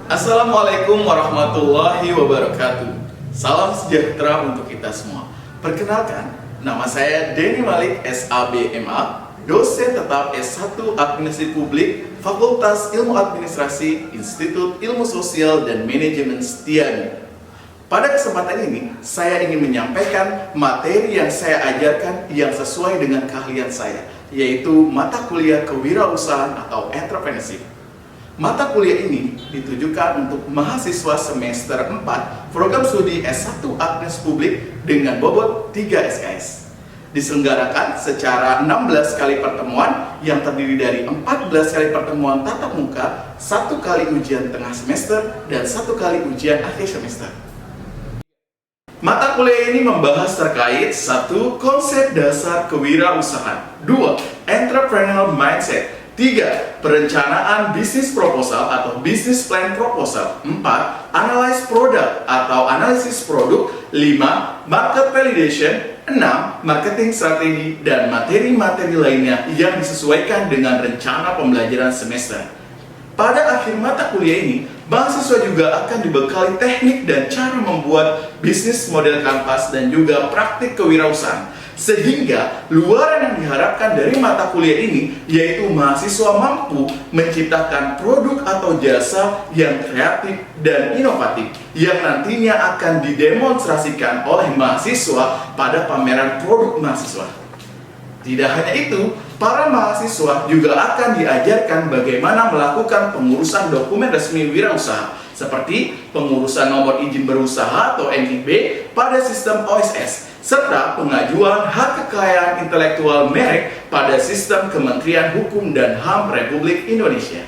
Assalamualaikum warahmatullahi wabarakatuh. Salam sejahtera untuk kita semua. Perkenalkan, nama saya Denny Malik, SABMA, dosen tetap S1 Administrasi Publik, Fakultas Ilmu Administrasi, Institut Ilmu Sosial dan Manajemen Setiadi. Pada kesempatan ini, saya ingin menyampaikan materi yang saya ajarkan yang sesuai dengan keahlian saya, yaitu mata kuliah kewirausahaan atau entrepreneurship. Mata kuliah ini ditujukan untuk mahasiswa semester 4 program studi S1 Administrasi Publik dengan bobot 3 SKS. Diselenggarakan secara 16 kali pertemuan yang terdiri dari 14 kali pertemuan tatap muka, 1 kali ujian tengah semester, dan 1 kali ujian akhir semester. Mata kuliah ini membahas terkait 1. Konsep dasar kewirausahaan, 2. Entrepreneurial mindset, 3. Perencanaan bisnis proposal atau business plan proposal, 4. Analyze produk atau analisis produk, 5. Market validation, 6. Marketing strategi, dan materi-materi lainnya yang disesuaikan dengan rencana pembelajaran semester. Pada akhir mata kuliah ini, mahasiswa juga akan dibekali teknik dan cara membuat bisnis model kanvas dan juga praktik kewirausahaan. Sehingga luaran yang diharapkan dari mata kuliah ini yaitu mahasiswa mampu menciptakan produk atau jasa yang kreatif dan inovatif yang nantinya akan didemonstrasikan oleh mahasiswa pada pameran produk mahasiswa. Tidak hanya itu, para mahasiswa juga akan diajarkan bagaimana melakukan pengurusan dokumen resmi wirausaha seperti pengurusan nomor izin berusaha atau NIB pada sistem OSS serta pengajuan hak kekayaan intelektual merek pada sistem Kementerian Hukum dan HAM Republik Indonesia.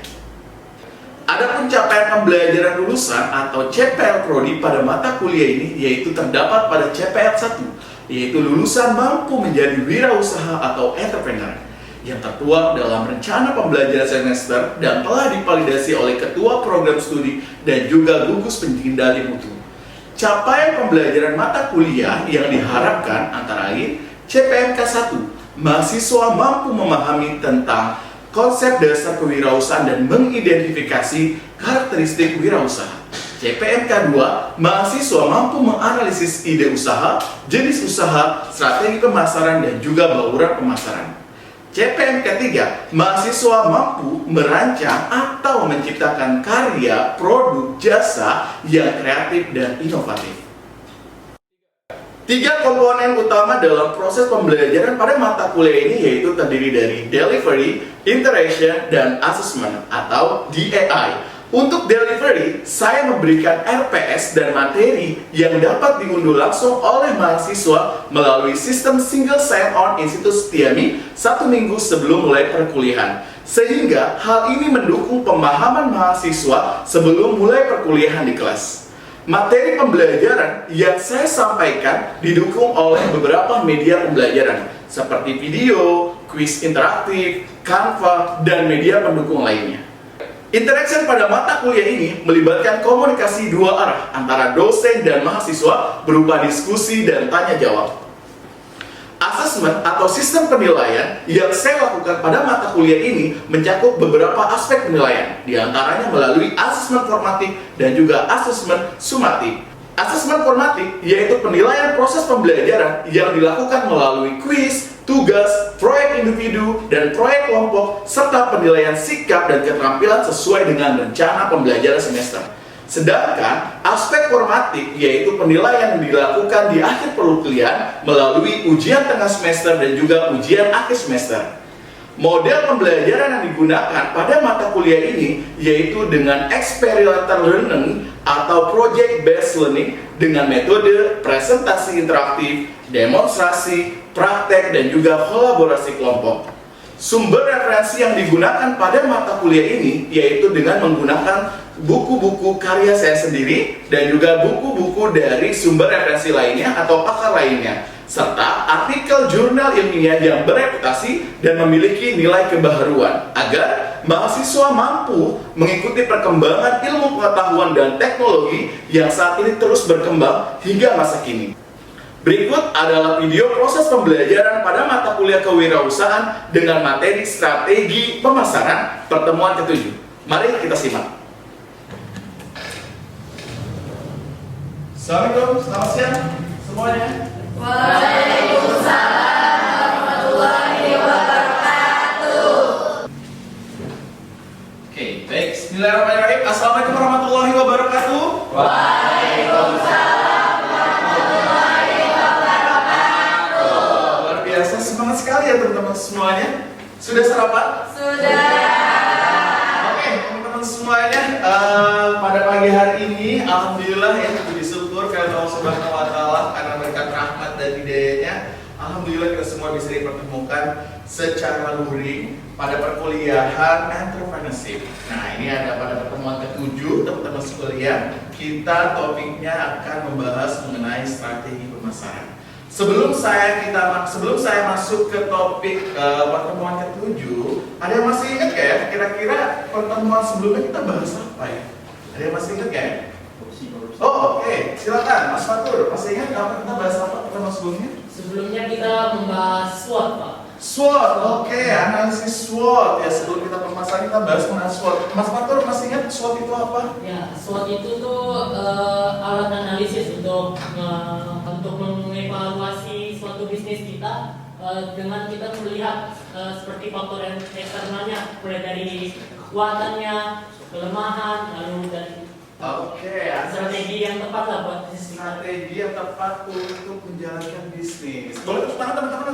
Adapun capaian pembelajaran lulusan atau CPL Prodi pada mata kuliah ini yaitu terdapat pada CPL 1, yaitu lulusan mampu menjadi wirausaha atau entrepreneur yang tertuang dalam rencana pembelajaran semester dan telah divalidasi oleh Ketua Program Studi dan juga gugus pengendali mutu. Capaian pembelajaran mata kuliah yang diharapkan antara lain CPMK 1, mahasiswa mampu memahami tentang konsep dasar kewirausahaan dan mengidentifikasi karakteristik wirausaha. CPMK 2, mahasiswa mampu menganalisis ide usaha, jenis usaha, strategi pemasaran, dan juga bauran pemasaran. CPMK 3, mahasiswa mampu merancang atau menciptakan karya, produk, jasa yang kreatif dan inovatif. 3 komponen utama dalam proses pembelajaran pada mata kuliah ini yaitu terdiri dari delivery, interaction, dan assessment atau DAI. Untuk delivery, saya memberikan RPS dan materi yang dapat diunduh langsung oleh mahasiswa melalui sistem single sign-on Institut Setiami 1 minggu sebelum mulai perkuliahan. Sehingga hal ini mendukung pemahaman mahasiswa sebelum mulai perkuliahan di kelas. Materi pembelajaran yang saya sampaikan didukung oleh beberapa media pembelajaran seperti video, kuis interaktif, Canva, dan media pendukung lainnya. Interaction pada mata kuliah ini melibatkan komunikasi dua arah antara dosen dan mahasiswa berupa diskusi dan tanya jawab. Assessment atau sistem penilaian yang saya lakukan pada mata kuliah ini mencakup beberapa aspek penilaian, diantaranya melalui asesmen formatif dan juga asesmen sumatif. Asesmen formatif yaitu penilaian proses pembelajaran yang dilakukan melalui kuis, tugas, proyek individu, dan proyek kelompok, serta penilaian sikap dan keterampilan sesuai dengan rencana pembelajaran semester. Sedangkan aspek formatif yaitu penilaian yang dilakukan di akhir perkuliahan melalui ujian tengah semester dan juga ujian akhir semester. Model pembelajaran yang digunakan pada mata kuliah ini yaitu dengan experiential learning atau project based learning dengan metode presentasi interaktif, demonstrasi, praktek, dan juga kolaborasi kelompok. Sumber referensi yang digunakan pada mata kuliah ini yaitu dengan menggunakan buku-buku karya saya sendiri dan juga buku-buku dari sumber referensi lainnya atau pakar lainnya, serta artikel jurnal ilmiah yang bereputasi dan memiliki nilai kebaharuan agar mahasiswa mampu mengikuti perkembangan ilmu pengetahuan dan teknologi yang saat ini terus berkembang hingga masa kini. Berikut adalah video proses pembelajaran pada mata kuliah kewirausahaan dengan materi strategi pemasaran pertemuan ke-7. Mari kita simak. Assalamualaikum, selamat siang semuanya. Waalaikumsalam warahmatullahi wabarakatuh. Oke, baik. Bismillahirrahmanirrahim. Assalamualaikum warahmatullahi wabarakatuh. Waalaikumsalam warahmatullahi wabarakatuh. Luar biasa, semangat sekali ya teman-teman semuanya. Sudah sarapan? Sudah. Oke, teman-teman semuanya, pada pagi hari ini, alhamdulillah ya, puji syukur kepada Allah Subhanahu wa Ta'ala karena berkat rahmat dan hidayahnya, alhamdulillah kita semua bisa dipertemukan secara luring pada perkuliahan entrepreneurship. Nah, ini ada pada pertemuan ke-7 teman-teman sekalian, kita topiknya akan membahas mengenai strategi pemasaran. Sebelum saya masuk ke topik pertemuan ke-7, ada yang masih ingat ya? Kira-kira pertemuan sebelumnya kita bahas apa ya? Ada yang masih ingat ya? Oh, oke. Silakan Mas Fatur, masih ingat apa kita bahas apa pertemuan sebelumnya? Sebelumnya kita membahas SWOT, Pak. SWOT, oke, analisis SWOT ya. Sebelum kita pemasaran kita bahas mengenai SWOT. Mas Fatur masih ingat SWOT itu apa? Ya, SWOT itu tuh alat analisis untuk mengevaluasi suatu bisnis kita dengan kita melihat seperti faktor eksternalnya, mulai dari kekuatannya, kelemahan, lalu dan strategi yang tepat lah buat bisnis kita. Strategi yang tepat untuk menjalankan bisnis. Boleh tepuk tangan teman-teman?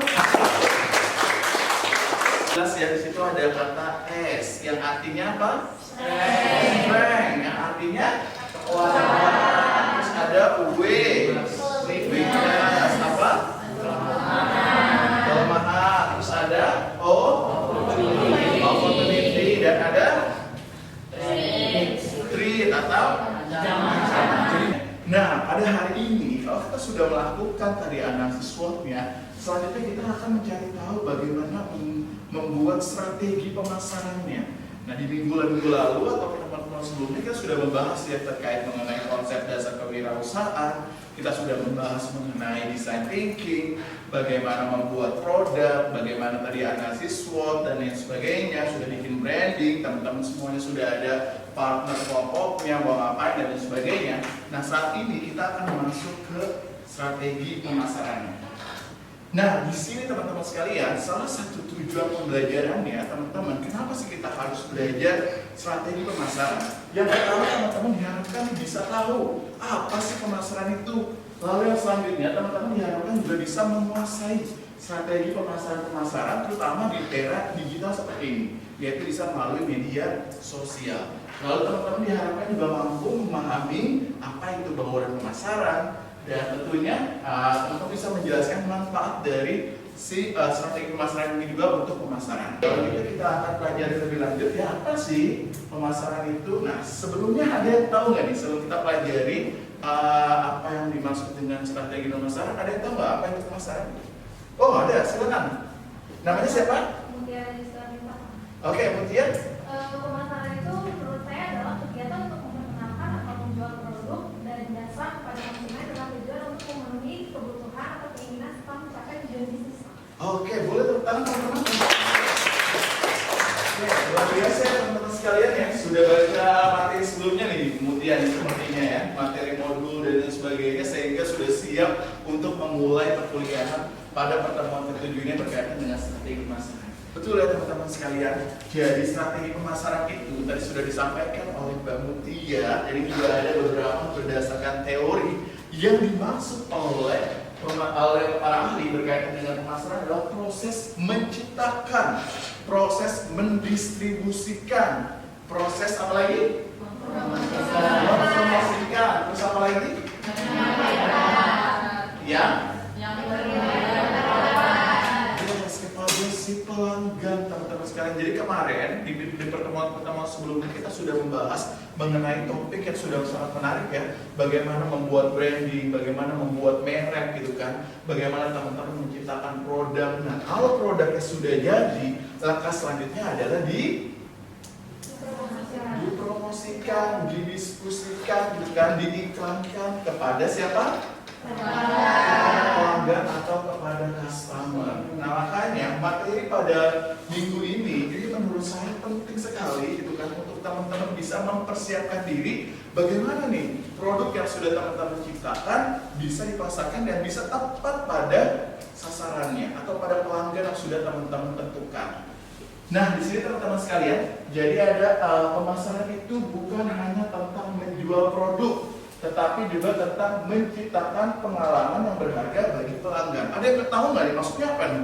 Jelas ya, di situ ada kata S yang artinya apa? Strength, yang artinya kekuatan. Terus ada W, weakness, apa? Kelemahan. Terus ada O, opportunity, dan ada treat atau Zaman. Nah, pada hari ini kalau kita sudah melakukan tadi analisis SWOT-nya, selanjutnya kita akan mencari tahu bagaimana membuat strategi pemasarannya. Nah, di minggu lalu atau pertemuan sebelumnya kita sudah membahas ya terkait mengenai konsep dasar kewirausahaan. Kita sudah membahas mengenai design thinking, bagaimana membuat produk, bagaimana tadi analisis SWOT dan lain sebagainya, sudah bikin branding, teman-teman semuanya sudah ada partner kelompoknya, mau ngapain dan lain sebagainya. Nah, saat ini kita akan masuk ke strategi pemasarannya. Nah, di sini teman-teman sekalian, salah satu tujuan pembelajarannya, teman-teman, kenapa sih kita harus belajar strategi pemasaran? Yang pertama, teman-teman diharapkan bisa tahu apa sih pemasaran itu. Lalu yang selanjutnya, teman-teman diharapkan juga bisa menguasai strategi pemasaran, terutama di era digital seperti ini, yaitu bisa melalui media sosial. Lalu teman-teman diharapkan juga mampu memahami apa itu bauran pemasaran, dan tentunya teman-teman bisa menjelaskan manfaat dari si strategi pemasaran ini juga untuk pemasaran. Kalau kita akan pelajari lebih lanjut ya, apa sih pemasaran itu. Nah, sebelumnya ada yang tahu nggak nih sebelum kita pelajari apa yang dimaksud dengan strategi pemasaran? Ada yang tahu nggak apa itu pemasaran? Oh, ada, silakan. Namanya siapa? Kemudian Islamita. Oke, kemudian Pemasaran itu menurut saya adalah kegiatan untuk memperkenalkan atau menjual produk dan jasa kepada konsumen dengan tujuan untuk memenuhi kebutuhan atau keinginan serta mencapai tujuan bisnis. oke, boleh tepuk tangan teman-teman. Oke, luar biasa ya teman-teman sekalian ya. Sudah baca materi sebelumnya nih, kemudian sepertinya ya, materi modul dan lain sebagainya, sehingga sudah siap untuk memulai perkuliahan pada pertemuan ke-7 ini berkaitan dengan strategi pemasaran. Betul ya teman-teman sekalian. Jadi strategi pemasaran itu tadi sudah disampaikan oleh Mbak Mutia. Jadi juga ada beberapa berdasarkan teori yang dimaksud oleh para ahli berkaitan dengan pemasaran adalah proses menciptakan, proses mendistribusikan, proses apa lagi? Mempromosikan, terus apa lagi? Ya. Kepada si pelanggan, teman-teman sekalian. Jadi kemarin di pertemuan sebelumnya kita sudah membahas mengenai topik yang sudah sangat menarik ya, bagaimana membuat branding, bagaimana membuat merek gitu kan, bagaimana teman-teman menciptakan produk. Nah, kalau produknya sudah jadi, langkah selanjutnya adalah dipromosikan, didiskusikan gitu kan, diiklankan kepada siapa? Pelanggan atau kepada customer. Nah, makanya materi pada minggu ini jadi menurut saya penting sekali gitu kan untuk teman-teman bisa mempersiapkan diri bagaimana nih produk yang sudah teman-teman ciptakan bisa dipasarkan dan bisa tepat pada sasarannya atau pada pelanggan yang sudah teman-teman tentukan. Nah, di sini teman-teman sekalian, jadi ada pemasaran itu bukan hanya tentang menjual produk, tetapi juga tentang menciptakan pengalaman yang berharga bagi pelanggan. Ada yang tahu nggak nih maksudnya apa nih?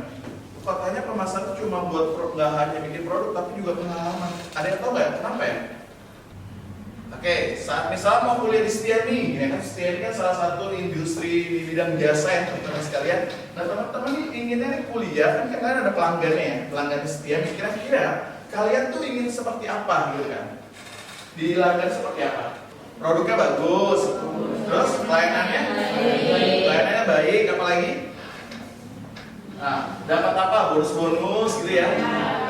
Katanya pemasaran cuma buat nggak hanya bikin produk, tapi juga pengalaman. Ada yang tahu nggak? Kenapa ya? Oke, saat misal mau kuliah di Setiani, ya kan Setiani kan salah satu industri di bidang jasa ya teman-teman sekalian. Nah teman-teman ini inginnya nih kuliah, kan kalian ada pelanggannya ya, pelanggan Setiani. Kira-kira kalian tuh ingin seperti apa gitu kan? Dilanggan seperti apa? Produknya bagus, terus pelayanannya baik, apa lagi? Nah, dapat apa? Bonus-bonus gitu ya.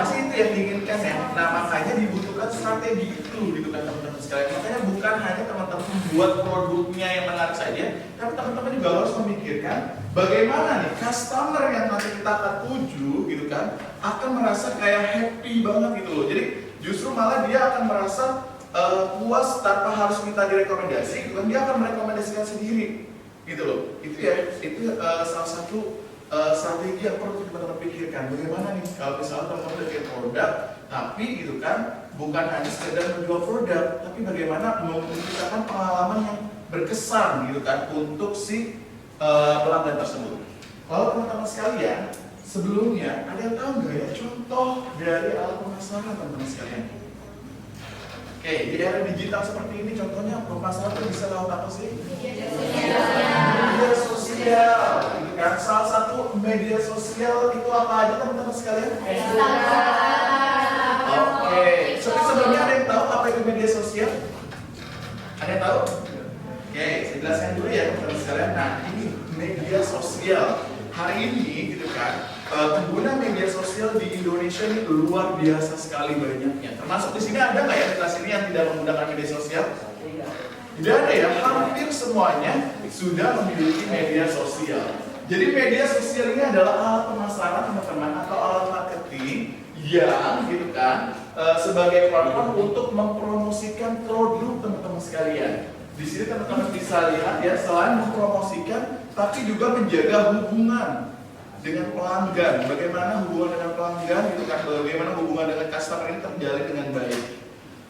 Pasti itu yang diinginkan ya. Nah, makanya dibutuhkan strategi itu gitu kan teman-teman sekalian. Makanya bukan hanya teman-teman membuat produknya yang menarik saja, tapi teman-teman juga harus memikirkan bagaimana nih customer yang nanti kita akan tuju gitu kan akan merasa kayak happy banget gitu loh. Jadi justru malah dia akan merasa puas tanpa harus minta direkomendasi gitu kan, dia akan merekomendasikan sendiri gitu loh. Itu ya, itu salah satu strategi yang perlu teman-teman pikirkan. Bagaimana nih kalau misalnya teman-teman udah bikin produk tapi gitu kan bukan hanya sekedar menjual produk, tapi bagaimana menciptakan pengalaman yang berkesan gitu kan untuk si pelanggan tersebut. Kalau teman-teman sekalian sebelumnya ada yang tahu nggak ya contoh dari alat pemasaran teman-teman sekalian? Oke, di era digital seperti ini contohnya pemasaran itu bisa lewat apa sih? Media sosial, gitu kan? Salah satu media sosial itu apa aja teman-teman sekalian? Oke, sebelumnya ada yang tahu apa itu media sosial? Ada yang tahu? Oke, saya jelaskan dulu ya teman-teman sekalian. Nah, ini media sosial. Hari ini gitu kan, pengguna media sosial di Indonesia ini luar biasa sekali banyaknya. Termasuk di sini ada nggak ya di kelas ini yang tidak menggunakan media sosial? Tidak ada ya, hampir semuanya sudah memiliki media sosial. Jadi media sosial ini adalah alat pemasaran teman-teman atau alat marketing yang gitu kan sebagai platform untuk mempromosikan produk teman-teman sekalian. Di sini teman-teman bisa lihat ya, selain mempromosikan, tapi juga menjaga hubungan dengan pelanggan. Bagaimana hubungan dengan pelanggan itu kan, bagaimana hubungan dengan customer ini terjalin dengan baik.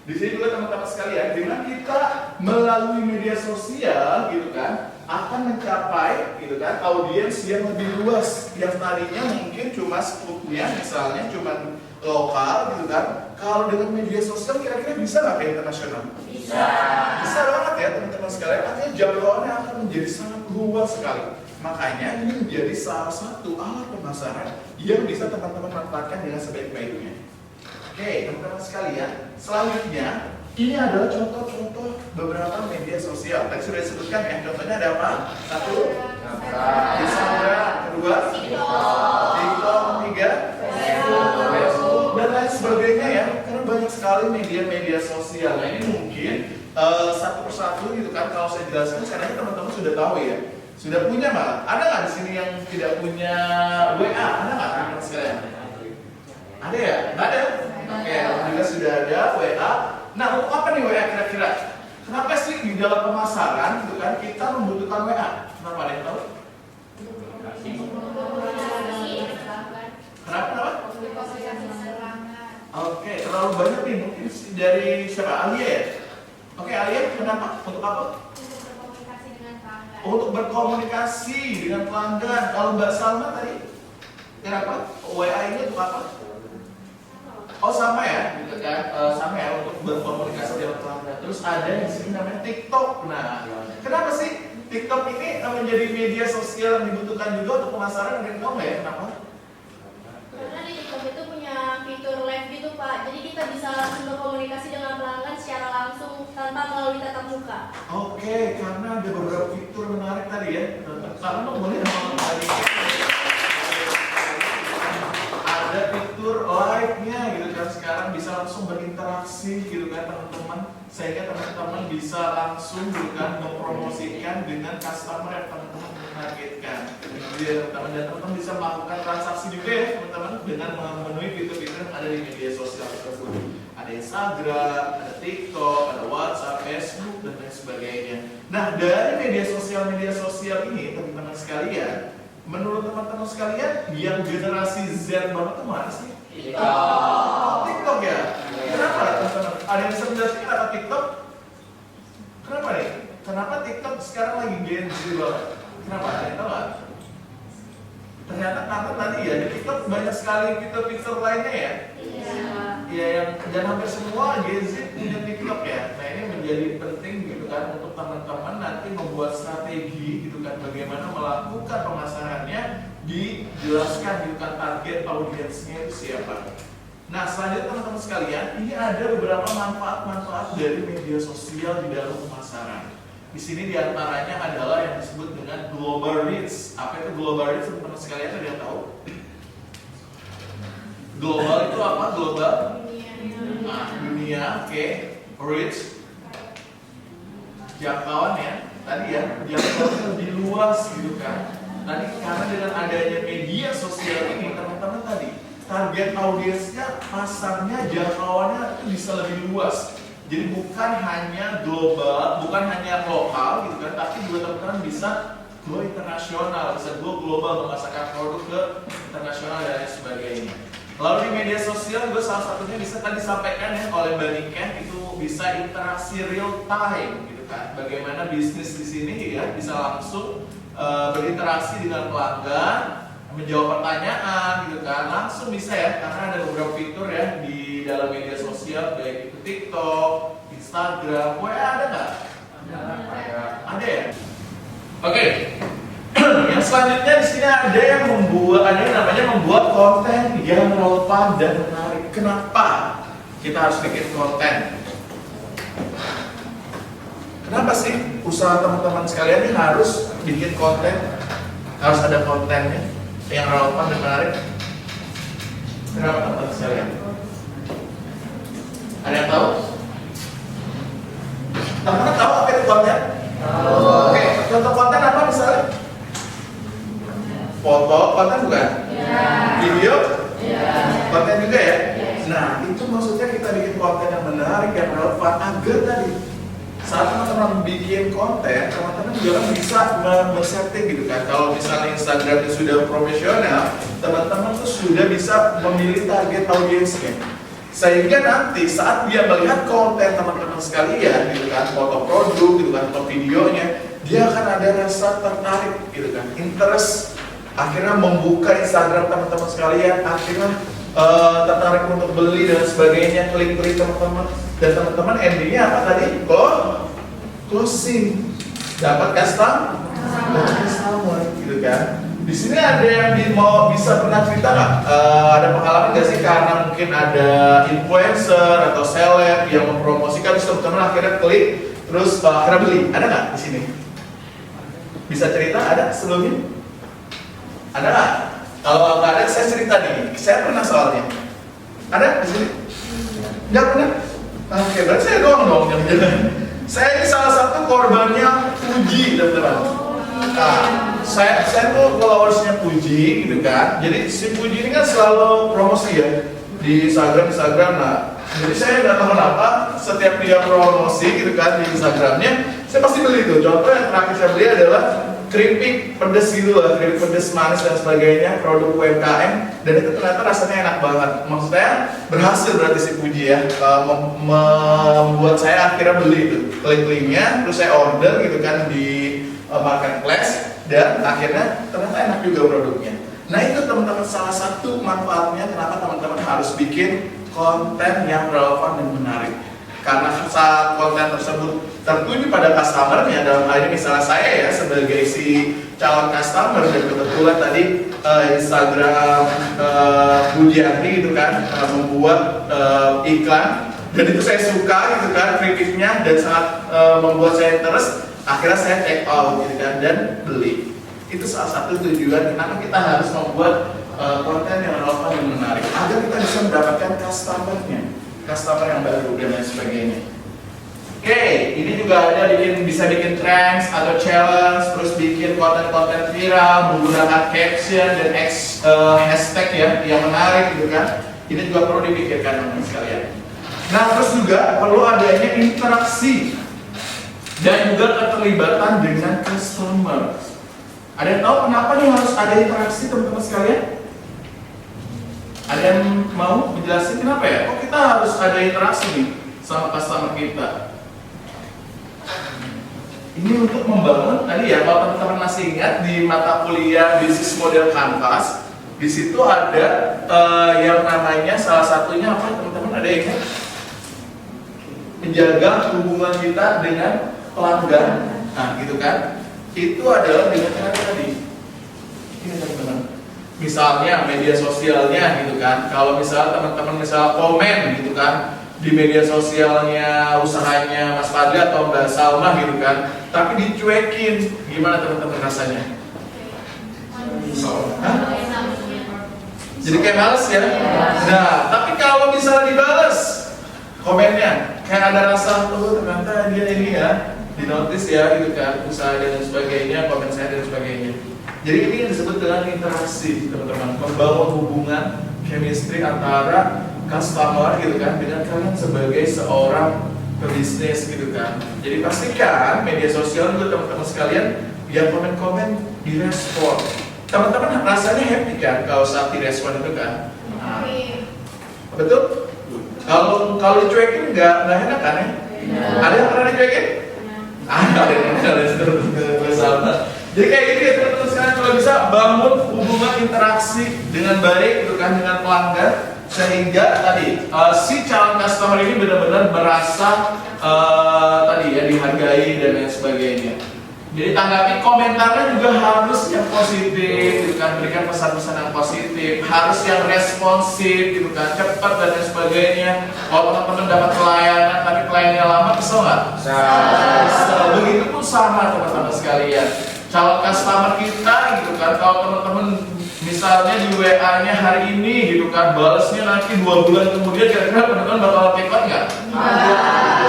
Di sini juga teman-teman sekalian, dengan kita melalui media sosial gitu kan, akan mencapai gitu kan audiens yang lebih luas, yang tadinya mungkin cuma skupnya misalnya cuma lokal gitu kan. Kalau dengan media sosial kira-kira bisa nggak ke internasional? Bisa banget ya teman-teman sekalian. Artinya jangkauannya akan menjadi sangat luas sekali. Makanya ini menjadi salah satu alat pemasaran yang bisa teman-teman manfaatkan dengan sebaik-baiknya. Oke, teman-teman sekalian, selanjutnya ini adalah contoh-contoh beberapa media sosial. Tadi sudah disebutkan ya, contohnya ada apa? Satu, Instagram. Kedua, TikTok. Tiga, Facebook, dan lain sebagainya ya. Karena banyak sekali media-media sosial. Nah ini mungkin satu persatu gitu kan. Kalau saya jelaskan, sekarang teman-teman sudah tahu ya. Sudah punya malah. Ada nggak di sini yang tidak punya WA? Ada nggak teman-teman sekalian? Ada ya? Nggak ada? Oke, juga sudah ada WA. Nah, untuk apa nih WA kira-kira? Kenapa sih di dalam pemasaran gitu kan kita membutuhkan WA? Kenapa ada yang tahu? Kenapa? Oke, terlalu banyak nih mungkin dari siapa? Alia ya? Oke, Alia kenapa? Untuk apa? Untuk berkomunikasi dengan pelanggan. Kalau Mbak Salma tadi kenapa? WA ini untuk apa? Oh sama ya, gitu kan? Sama ya untuk berkomunikasi dengan pelanggan. Terus ada yang di sini namanya TikTok. Nah, kenapa sih TikTok ini menjadi media sosial yang dibutuhkan juga untuk pemasaran? Ada yang tahu nggak ya kenapa? Karena di TikTok itu punya fitur live gitu Pak. Jadi kita bisa langsung berkomunikasi dengan pelanggan secara langsung tanpa melalui tatap muka. Oke, karena ada beberapa fitur menarik tadi ya. Karena boleh tadi ada fitur live-nya gitu kan, sekarang bisa langsung berinteraksi gitu kan teman-teman sehingga teman-teman bisa langsung bukan mempromosikan dengan customer yang teman-teman menargetkan. Jadi teman-teman bisa melakukan transaksi juga ya teman-teman dengan memenuhi fitur-fitur yang ada di media sosial tersebut. Ada Instagram, ada TikTok, ada WhatsApp, Facebook dan lain sebagainya. Nah dari media sosial ini teman-teman sekalian, menurut teman-teman sekalian yang generasi Z banget tuh mana sih? TikTok ya? Kenapa teman-teman? Ada yang bisa menjelaskan kenapa TikTok? Kenapa nih? Kenapa TikTok sekarang lagi Gen Z banget? Kenapa? Ada yang tahu nggak? Ternyata karena tadi ya di TikTok banyak sekali fitur-fitur lainnya ya. Iya yang dan hampir semua Gen Z punya TikTok ya. Nah ini menjadi penting gitu kan untuk teman-teman nanti membuat strategi gitu kan bagaimana melakukan pemasarannya, dijelaskan gitu kan target audiensnya itu siapa. Nah selanjutnya teman-teman sekalian, ini ada beberapa manfaat-manfaat dari media sosial di dalam pemasaran. Di sini diantaranya adalah yang disebut dengan global reach. Apa itu global reach teman-teman sekalian? Ada yang tahu? Global itu apa? Global? Nah, dunia, oke. Reach, jangkauan ya. Tadi ya, jangkauannya lebih luas gitu kan. Tadi karena dengan adanya media sosial ini, teman-teman tadi target audiensnya, pasarnya, jangkauannya itu bisa lebih luas. Jadi bukan hanya global, bukan hanya lokal gitu kan, tapi juga teman-teman bisa go internasional, bisa go global memasarkan produk ke internasional dan lain sebagainya. Lalu di media sosial juga salah satunya bisa tadi disampaikan ya oleh Mbak Niken, itu bisa interaksi real time gitu kan. Bagaimana bisnis di sini ya bisa langsung berinteraksi dengan pelanggan, menjawab pertanyaan gitu kan, langsung bisa ya karena ada beberapa fitur ya di dalam media sosial baik itu TikTok, Instagram, WA ada nggak? Ada ya. Oke. Yang selanjutnya di sini ada yang namanya membuat konten yang relevan dan menarik. Kenapa kita harus bikin konten? Kenapa sih usaha teman-teman sekalian ini harus bikin konten? Harus ada kontennya yang relevan dan menarik. Kenapa teman-teman sekalian? Ada yang tahu? Teman-teman tahu apa itu konten? Oke, contoh konten apa misalnya? Foto, konten bukan? Video? Konten juga ya? Nah, itu maksudnya kita bikin konten yang menarik, yang relevan agar tadi saat teman-teman bikin konten, teman-teman juga bisa men-setting gitu kan. Kalau misalnya Instagramnya sudah profesional, teman-teman tuh sudah bisa memilih target audiensnya. Sehingga nanti saat dia melihat konten teman-teman sekalian gitu kan, foto produk gitu kan, atau videonya, dia akan ada rasa tertarik gitu kan, interest. Akhirnya membuka Instagram teman-teman sekalian, akhirnya tertarik untuk beli dan sebagainya, klik-klik teman-teman. Dan teman-teman endingnya apa tadi? Closing, dapat customer gitu kan. Di sini ada yang mau bisa pernah cerita nggak? Ada pengalaman nggak sih karena mungkin ada influencer atau seleb yang mempromosikan terus teman-teman akhirnya klik terus akhirnya beli? Ada nggak di sini? Bisa cerita? Ada sebelumnya? Ada nggak? Kalau nggak ada, saya cerita nih. Saya pernah soalnya. Ada di sini? Nggak pernah? Oke, berarti saya doang dong yang jalan. Saya ini salah satu korbannya Puji, teman-teman. Nah, saya tuh followersnya Puji, gitu kan. Jadi si Puji ini kan selalu promosi ya di Instagram. Nah, jadi saya nggak tahu kenapa setiap dia promosi, gitu kan di Instagramnya, saya pasti beli tuh. Contoh yang terakhir saya beli adalah keripik pedes gitu lah, keripik pedes manis dan sebagainya, produk UMKM, dan itu ternyata rasanya enak banget. Maksudnya berhasil berarti si Puji ya membuat saya akhirnya beli itu, klik-kliknya, terus saya order gitu kan di marketplace, dan akhirnya ternyata enak juga produknya. Nah itu teman-teman salah satu manfaatnya kenapa teman-teman harus bikin konten yang relevan dan menarik. Karena saat konten tersebut tertuju pada customer-nya, dalam hal ini misalnya saya ya sebagai si calon customer, dan kebetulan tadi Instagram Budianti gitu kan membuat iklan, dan itu saya suka gitu kan kritiknya, dan sangat membuat saya interest, akhirnya saya check out gitu kan dan beli. Itu salah satu tujuan kenapa kita harus membuat konten yang relevan dan menarik agar kita bisa mendapatkan customer yang baru dan lain sebagainya. Oke, ini juga ada bisa bikin trends atau challenge, terus bikin konten-konten viral menggunakan caption dan hashtag ya yang menarik gitu kan. Ini juga perlu dipikirkan teman-teman sekalian. Nah, terus juga perlu adanya interaksi dan juga keterlibatan dengan customer. Ada yang tahu kenapa nih harus ada interaksi teman-teman sekalian? Ada yang mau menjelaskan kenapa ya? Kok kita harus ada interaksi nih sama customer kita? Ini untuk membangun tadi ya, kalau teman-teman masih ingat di mata kuliah bisnis model kanvas, di situ ada yang namanya salah satunya apa teman-teman, ada yang ingat? Menjaga hubungan kita dengan pelanggan. Nah, gitu kan? Itu adalah dengan cara tadi. Ini teman-teman. Misalnya media sosialnya gitu kan. Kalau misalnya teman-teman komen gitu kan di media sosialnya usahanya Mas Fadli atau Mbak Salma gitu kan, tapi dicuekin, gimana teman-teman rasanya? Jadi kayak males ya. Nah, tapi kalau misalnya dibales komennya, kayak ada rasa ternyata dia ini ya, dinotis ya gitu kan, usaha dan sebagainya, komen saya dan sebagainya. Jadi ini yang disebut dengan interaksi teman-teman, membangun hubungan chemistry antara customer gitu kan dengan kalian sebagai seorang pebisnis gitu kan. Jadi pastikan media sosial juga teman-teman sekalian yang komen-komen direspon. Teman-teman rasanya happy kan kalau saat direspon itu kan? Nah, betul? Kalau dicuekin nggak enak kan ya? Ada yang pernah dicuekin? Ada yang sama. Jadi kayak gitu ya teman-teman sekalian, kalau bisa bangun hubungan interaksi dengan baik gitu kan dengan pelanggan, sehingga tadi si calon customer ini benar-benar merasa tadi ya dihargai dan lain sebagainya. Jadi tanggapi komentarnya juga harus yang positif gitu kan, berikan pesan-pesan yang positif, harus yang responsif gitu kan, cepat dan lain sebagainya. Kalau teman-teman dapat pelayanan tapi pelayanannya lama, kesel nggak? Kesel. Begitupun sama teman-teman sekalian, calon customer kita gitu kan, kalau teman-teman misalnya di WA-nya hari ini gitu kan, balasnya nanti 2 bulan kemudian, kira-kira teman-teman bakal take out nggak?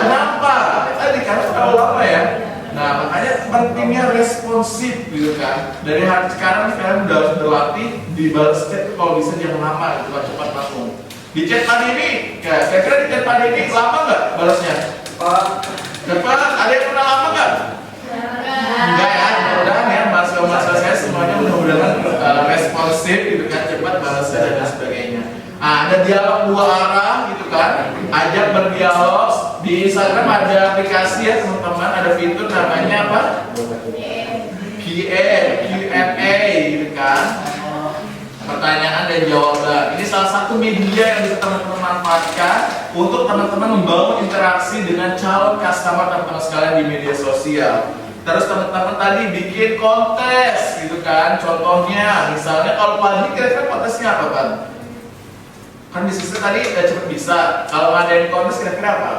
Kenapa? Tadi karena terlalu lama ya. Nah, makanya pentingnya responsif gitu kan. Dari hari sekarang kalian udah harus berlatih dibalas chat kalau bisa jangan lama gitu kan, cepat langsung. Di chat tadi ini, ya, kira-kira di chat tadi ini lama nggak balasnya? Cepat. Ada yang pernah lama nggak? Enggak ya, mudah-mudahan ya mahasiswa saya semuanya mudah-mudahan responsif gitu kan, cepat balasnya dan sebagainya. Nah, ada dialog 2 arah gitu kan, ajak berdialog. Di Instagram ada aplikasi ya teman-teman, ada fitur namanya apa? Q&A gitu kan, pertanyaan dan jawaban. Ini salah satu media yang bisa teman-teman manfaatkan untuk teman-teman membangun interaksi dengan calon customer teman-teman sekalian di media sosial. Terus teman-teman tadi bikin kontes gitu kan, contohnya misalnya kalau pagi kira-kira kontesnya apa kan? Kan bisnisnya tadi udah cepet bisa, kalau ngadain kontes kira-kira apa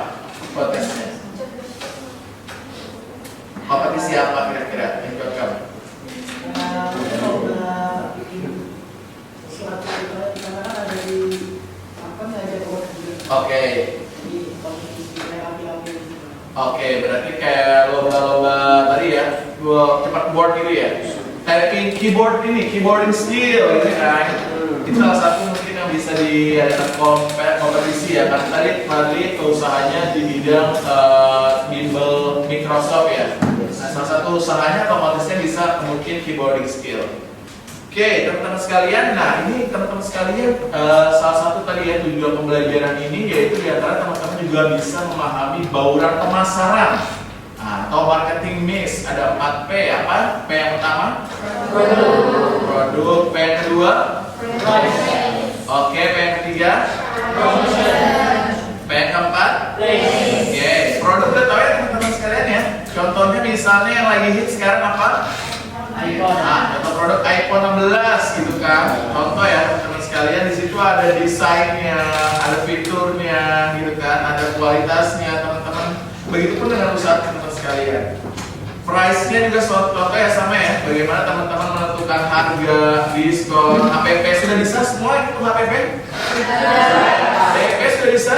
kontesnya? Kompetisi apa kira-kira yang buat kamu? Oke, berarti kayak lomba-lomba tadi ya, cepat board gitu ya. Kayak keyboarding skill gitu kan. Itu salah satu mungkin yang bisa diadakan kompetisi ya. Karena tadi usahanya di bidang bimbel Microsoft ya. Nah, salah satu usahanya atau kontesnya bisa mungkin keyboarding skill. Oke, teman-teman sekalian, nah ini teman-teman sekalian salah satu tadi ya tujuan pembelajaran ini yaitu diantara teman-teman juga bisa memahami bauran pemasaran atau marketing mix. Ada 4 P, apa? P yang pertama? Produk. P yang kedua? Oke, P yang ketiga? P yang keempat? Oke, produk udah tahu ya teman-teman sekalian ya. Contohnya misalnya yang lagi hit sekarang apa? iPhone. Nah, contoh produk iPhone 16 gitu kan. Contoh ya teman-teman sekalian, di situ ada desainnya, ada fiturnya gitu kan, ada kualitasnya teman-teman. Begitupun dengan usaha teman-teman sekalian. Price-nya juga contoh ya sama ya. Bagaimana teman-teman menentukan harga, diskon, HPP sudah bisa semua itu HPP? HPP sudah bisa?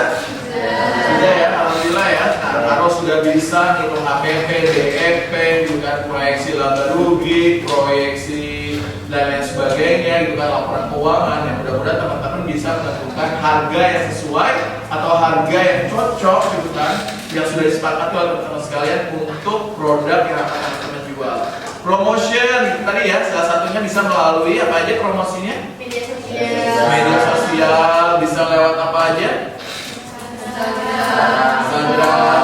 Sudah ya, alhamdulillah. alhamdulillah ya. Nah, kalau sudah bisa ngitung HPP, DEP, juga proyeksi laba rugi, proyeksi dan lain sebagainya, juga laporan keuangan. Ya mudah-mudahan teman-teman bisa menentukan harga yang sesuai atau harga yang cocok gitu kan, yang sudah disepakati oleh teman-teman sekalian untuk produk yang akan teman-teman jual. Promotion tadi ya, salah satunya bisa melalui apa aja promosinya? Media sosial. Media sosial, bisa lewat apa aja? Instagram.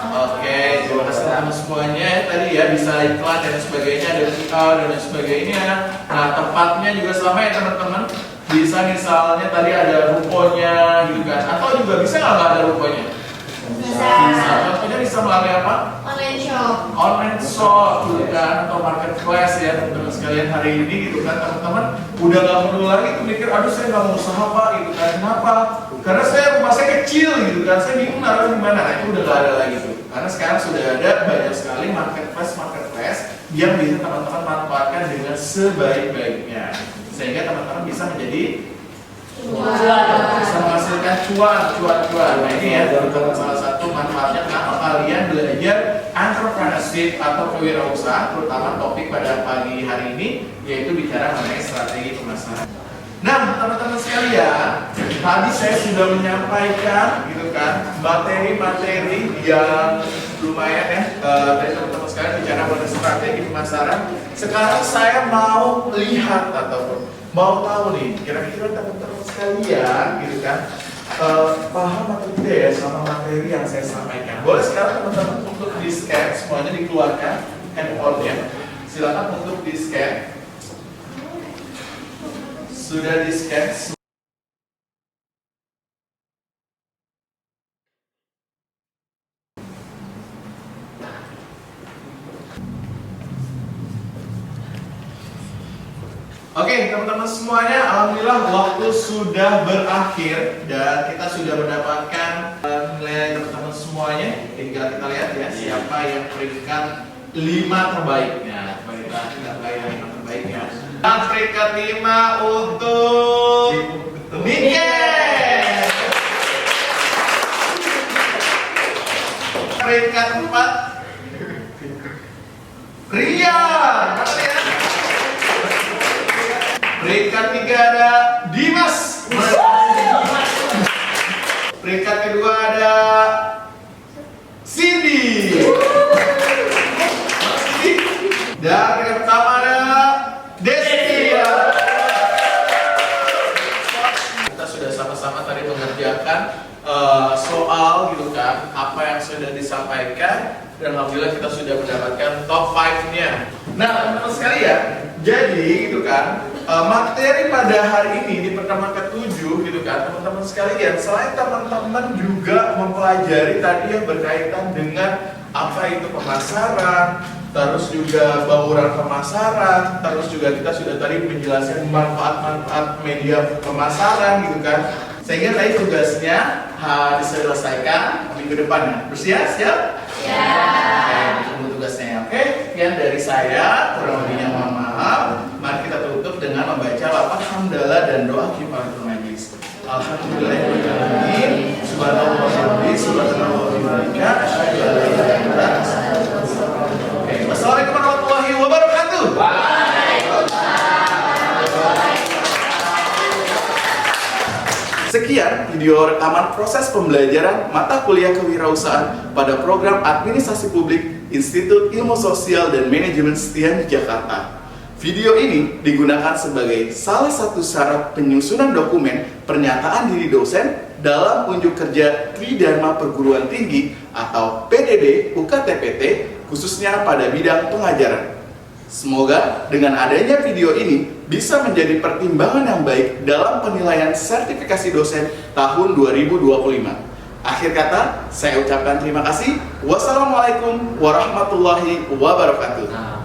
Oke, terima kasih teman semuanya. Tadi ya bisa iklan dan sebagainya, ada PR dan sebagainya. Nah, tempatnya juga sama ya teman-teman. Bisa misalnya tadi ada rukonya gitu kan, atau juga bisa nggak ada rukonya? Bisa. Contohnya bisa melalui apa? Online shop. Online shop gitu kan, atau marketplace ya teman-teman sekalian. Hari ini gitu kan teman-teman udah nggak perlu lagi tuh mikir, aduh saya nggak mau usaha pak gitu kan. Kenapa? Karena rumah saya kecil gitu kan, saya bingung naruh di mana. Nah, itu udah nggak ada lagi tuh, karena sekarang sudah ada banyak sekali marketplace yang bisa teman-teman manfaatkan dengan sebaik-baiknya, sehingga teman-teman bisa menjadi bisa menghasilkan cuan. Nah ini ya merupakan salah satu manfaatnya kenapa kalian belajar entrepreneurship atau kewirausahaan, terutama topik pada pagi hari ini yaitu bicara mengenai strategi pemasaran. Nah teman-teman sekalian, tadi saya sudah menyampaikan gitu kan materi-materi yang lumayan ya dari teman-teman sekalian bicara mengenai strategi pemasaran. Sekarang saya mau lihat ataupun mau tahu nih kira-kira teman-teman sekalian gitu kan paham atau tidak ya sama materi yang saya sampaikan. Boleh sekarang teman-teman untuk di scan, semuanya dikeluarkan handphone-nya, silakan untuk di scan. Sudah di scan. Oke, teman-teman semuanya, alhamdulillah waktu sudah berakhir dan kita sudah mendapatkan nilai teman-teman semuanya. Tinggal kita lihat ya siapa yang peringkat 5 terbaiknya. Coba kita lihat yang 5 terbaiknya. Dan peringkat 5 untuk Niken. Peringkat 4 Rian. Peringkat 3 ada Dimas. Peringkat kedua ada Cindy. Dan peringkat pertama ada Desti. Kita sudah sama-sama tadi mengerjakan soal gitu kan, apa yang sudah disampaikan, dan alhamdulillah kita sudah mendapatkan top 5-nya. Nah teman-teman sekalian, jadi gitu kan materi pada hari ini di pertemuan ke-7 gitu kan teman-teman sekalian, selain teman-teman juga mempelajari tadi yang berkaitan dengan apa itu pemasaran, terus juga bauran pemasaran, terus juga kita sudah tadi menjelaskan manfaat-manfaat media pemasaran gitu kan, sehingga tadi tugasnya diselesaikan minggu depan. Bersiap? Siap? Siap. Tunggu tugasnya. Oke, sekian dari saya, kurang lebihnya mohon maaf. Mari kita tutup dengan membaca lafaz hamdalah dan doa kifaratul majlis. Alhamdulillahirobbilalamin. Subhanallah wa bihamdihi, subhanallah wa bihamdihi, asyhadu an la ilaha illa anta, astaghfiruka. Oke, wassalamualaikum warahmatullahi wabarakatuh. Sekian video rekaman proses pembelajaran mata kuliah kewirausahaan pada program Administrasi Publik Institut Ilmu Sosial dan Manajemen Setian Jakarta. Video ini digunakan sebagai salah satu syarat penyusunan dokumen pernyataan diri dosen dalam unjuk kerja Tridharma Perguruan Tinggi atau PDD UKTPT khususnya pada bidang pengajaran. Semoga dengan adanya video ini bisa menjadi pertimbangan yang baik dalam penilaian sertifikasi dosen tahun 2025. Akhir kata, saya ucapkan terima kasih. Wassalamualaikum warahmatullahi wabarakatuh.